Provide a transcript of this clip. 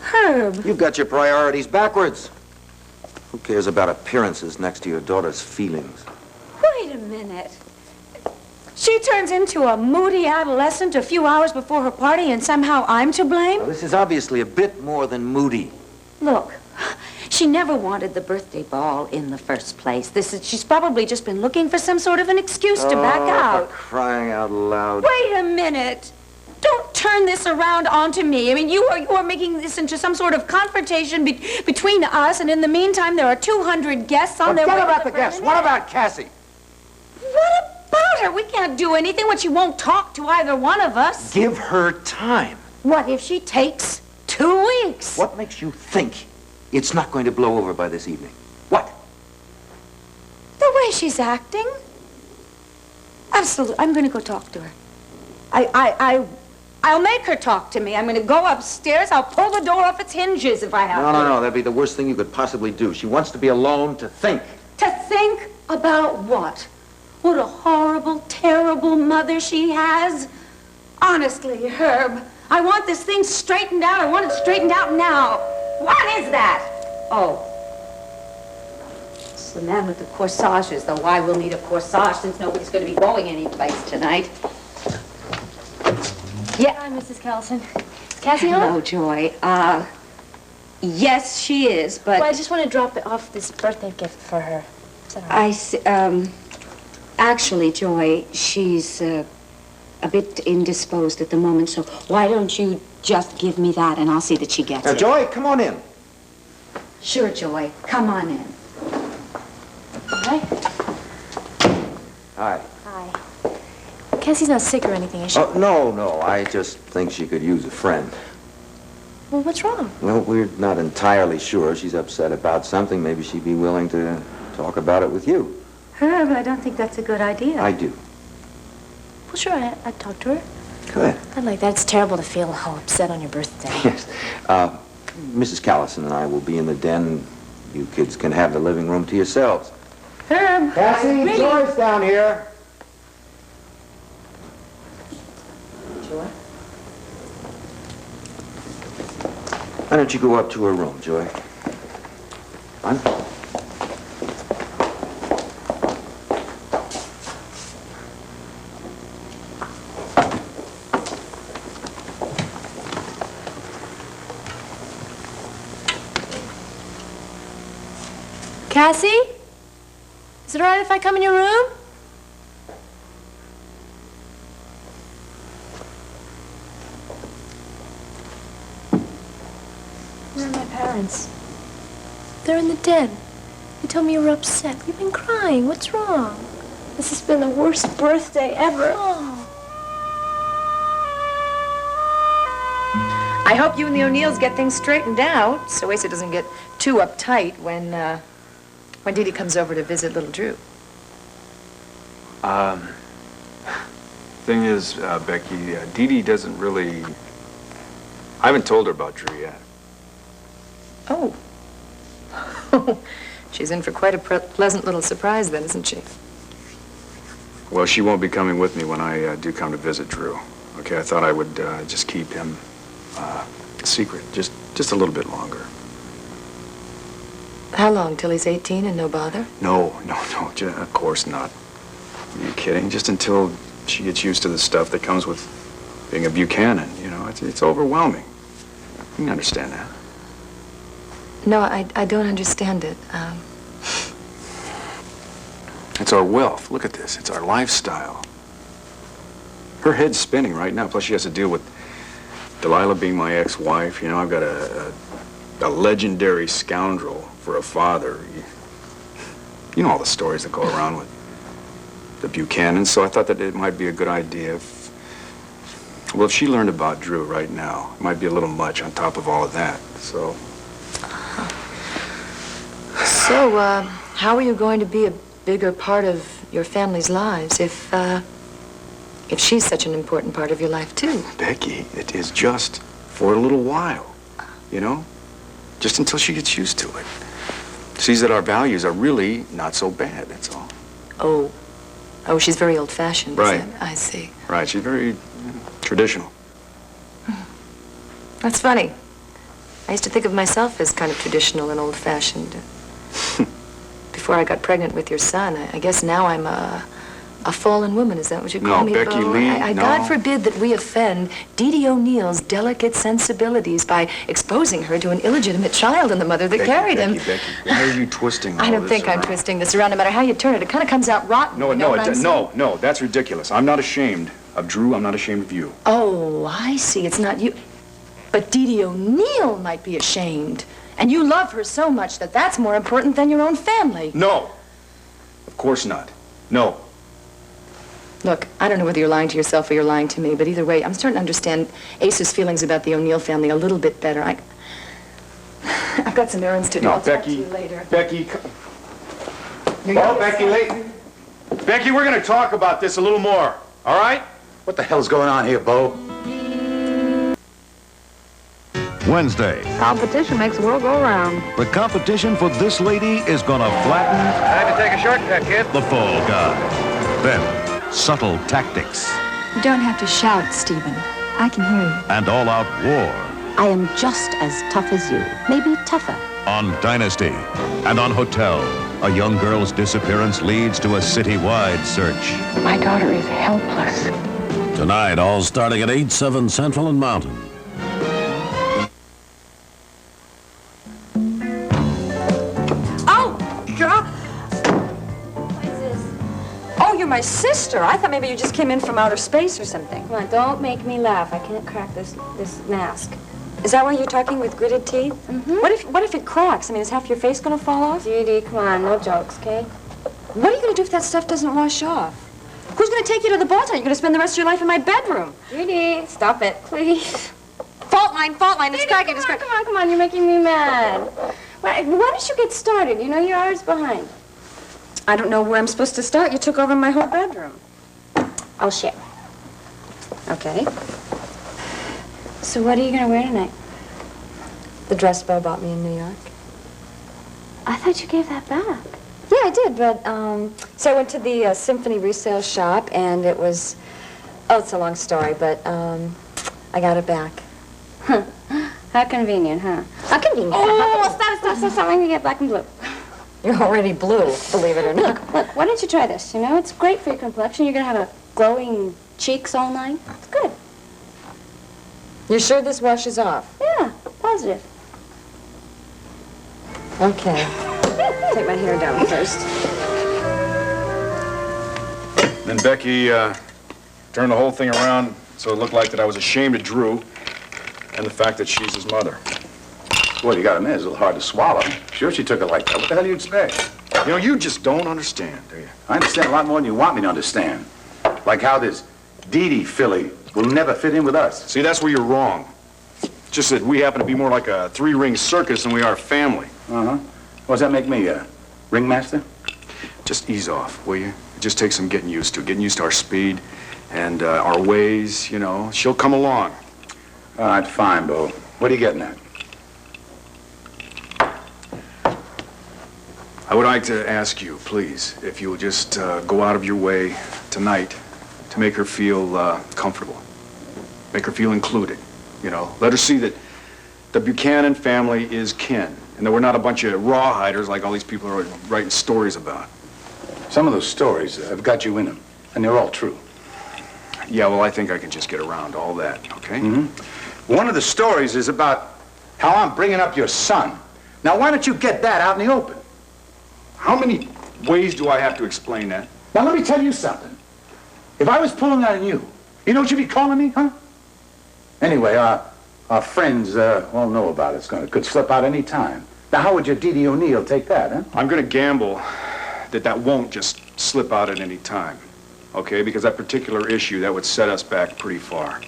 Herb. You've got your priorities backwards. Who cares about appearances next to your daughter's feelings? Wait a minute. She turns into a moody adolescent a few hours before her party, and somehow I'm to blame? Now, this is obviously a bit more than moody. Look, she never wanted the birthday ball in the first place. She's probably just been looking for some sort of an excuse to back out. For crying out loud. Wait a minute. Don't turn this around onto me. I mean, you are making this into some sort of confrontation between us, and in the meantime, there are 200 guests on their way. Forget about the guests. What about Cassie? What about her? We can't do anything when she won't talk to either one of us. Give her time. What if she takes 2 weeks? What makes you think it's not going to blow over by this evening? What? The way she's acting. Absolutely. I'm going to go talk to her. I'll make her talk to me. I'm going to go upstairs. I'll pull the door off its hinges if I have to. No. That'd be the worst thing you could possibly do. She wants to be alone to think. To think about what? What a horrible, terrible mother she has. Honestly, Herb, I want this thing straightened out. I want it straightened out now. What is that? Oh. It's the man with the corsages, though why we'll need a corsage since nobody's going to be going anyplace tonight. Yeah. Hi, Mrs. Callison. Is Cassie home? Hello, Joy. Yes, she is, but... Well, I just want to drop off this birthday gift for her. Is that all right? Actually, Joy, she's a bit indisposed at the moment, so why don't you just give me that and I'll see that she gets Now, it. Joy, come on in. Sure, Joy. Come on in. Hi. Hi. Hi. Cassie's not sick or anything, is she? Oh, no. I just think she could use a friend. Well, what's wrong? Well, we're not entirely sure. She's upset about something. Maybe she'd be willing to talk about it with you. Herb, I don't think that's a good idea. I do. Well, sure, I'd talk to her. Good. I'd like that. It's terrible to feel all upset on your birthday. Yes. Mrs. Callison and I will be in the den. You kids can have the living room to yourselves. Herb! Cassie, Joy's down here. Joy? Why don't you go up to her room, Joy? Huh? Cassie? Is it all right if I come in your room? Where are my parents? They're in the den. They told me you were upset. You've been crying. What's wrong? This has been the worst birthday ever. Oh. I hope you and the O'Neills get things straightened out so Asa doesn't get too uptight when Didi comes over to visit little Drew. Thing is, Becky, Didi doesn't really... I haven't told her about Drew yet. Oh. She's in for quite a pleasant little surprise then, isn't she? Well, she won't be coming with me when I do come to visit Drew. Okay, I thought I would just keep him a secret, just a little bit longer. How long, till he's 18 and no bother? No, of course not. Are you kidding? Just until she gets used to the stuff that comes with being a Buchanan, you know, it's overwhelming. You can understand that. No, I don't understand it. It's our wealth. Look at this. It's our lifestyle. Her head's spinning right now. Plus, she has to deal with Delila being my ex-wife. You know, I've got a legendary scoundrel for a father. You know all the stories that go around with the Buchanans. So I thought that it might be a good idea if she learned about Drew right now, it might be a little much on top of all of that. So, how are you going to be a bigger part of your family's lives if she's such an important part of your life, too? Becky, it is just for a little while, you know? Just until she gets used to it. Sees that our values are really not so bad, that's all. Oh, she's very old-fashioned, Right. is it? I see. Right, she's very traditional. That's funny. I used to think of myself as kind of traditional and old-fashioned. Before I got pregnant with your son, I guess now I'm a fallen woman. Is that what you call me, Becky Bo? Lee, no. God forbid that we offend Didi O'Neill's delicate sensibilities by exposing her to an illegitimate child and the mother that carried him. Becky, why are you twisting all I don't this think I'm around? twisting this around. No matter how you turn it, it kind of comes out rotten. No, that's ridiculous. I'm not ashamed of Drew. I'm not ashamed of you. Oh, I see. It's not you. But Didi O'Neill might be ashamed. And you love her so much that that's more important than your own family. No. Of course not. No. Look, I don't know whether you're lying to yourself or you're lying to me, but either way, I'm starting to understand Ace's feelings about the O'Neill family a little bit better. I've got some errands to do. No, I'll talk to Becky. you later. Becky. Oh, Becky, late. Becky, we're going to talk about this a little more. All right? What the hell's going on here, Bo? Wednesday, Competition makes the world go round. the competition for this lady is gonna flatten Time to take a shortcut, kid. the fall guy. Then, subtle tactics You don't have to shout, Stephen. I can hear you. and all-out war I am just as tough as you, maybe tougher. on Dynasty and on Hotel. A young girl's disappearance leads to a citywide search. My daughter is helpless. Tonight, all starting at 8/7 Central and Mountain. Oh, girl. Oh, you're my sister. I thought maybe you just came in from outer space or something. Come on, don't make me laugh. I can't crack this mask. Is that why you're talking with gritted teeth? Mm-hmm. What if it cracks? I mean, is half your face gonna fall off? Didi, come on, no jokes, okay? What are you gonna do if that stuff doesn't wash off? Who's gonna take you to the ball time? You're gonna spend the rest of your life in my bedroom. Didi, stop it, please. Fault line, it's Didi, cracking, come on, you're making me mad. Why don't you get started? You know you're hours behind. I don't know where I'm supposed to start. You took over my whole bedroom. I'll share. Okay. So what are you gonna wear tonight? The dress Bo bought me in New York. I thought you gave that back. Yeah, I did, but, so I went to the Symphony resale shop, and it was, oh, it's a long story, but, I got it back. Huh. How convenient, huh? How convenient. Oh, stop. I'm gonna get black and blue. You're already blue, believe it or not. Look, why don't you try this? You know, it's great for your complexion. You're gonna have a glowing cheeks all night. It's good. You sure this washes off? Yeah, positive. Okay. Take my hair down first. Then Becky turned the whole thing around so it looked like that I was ashamed of Drew and the fact that she's his mother. Well, you got to admit, it's a little hard to swallow. Sure, she took it like that. What the hell do you expect? You know, you just don't understand, do you? I understand a lot more than you want me to understand. Like how this Didi filly will never fit in with us. See, that's where you're wrong. It's just that we happen to be more like a three-ring circus than we are a family. Uh-huh. What does that make me, a ringmaster? Just ease off, will you? It just takes some getting used to our speed and our ways, you know. She'll come along. All right, fine, Bo. What are you getting at? I would like to ask you, please, if you would just go out of your way tonight to make her feel comfortable. Make her feel included, you know. Let her see that the Buchanan family is kin, and that we're not a bunch of rawhiders like all these people are writing stories about. Some of those stories have got you in them, and they're all true. Yeah, well, I think I can just get around all that, okay? Mm-hmm. One of the stories is about how I'm bringing up your son. Now, why don't you get that out in the open? How many ways do I have to explain that? Now, let me tell you something. If I was pulling on you, you know what you'd be calling me, huh? Anyway, our friends all know about it. It could slip out any time. Now, how would your Didi O'Neill take that, huh? I'm going to gamble that won't just slip out at any time, okay? Because that particular issue, that would set us back pretty far.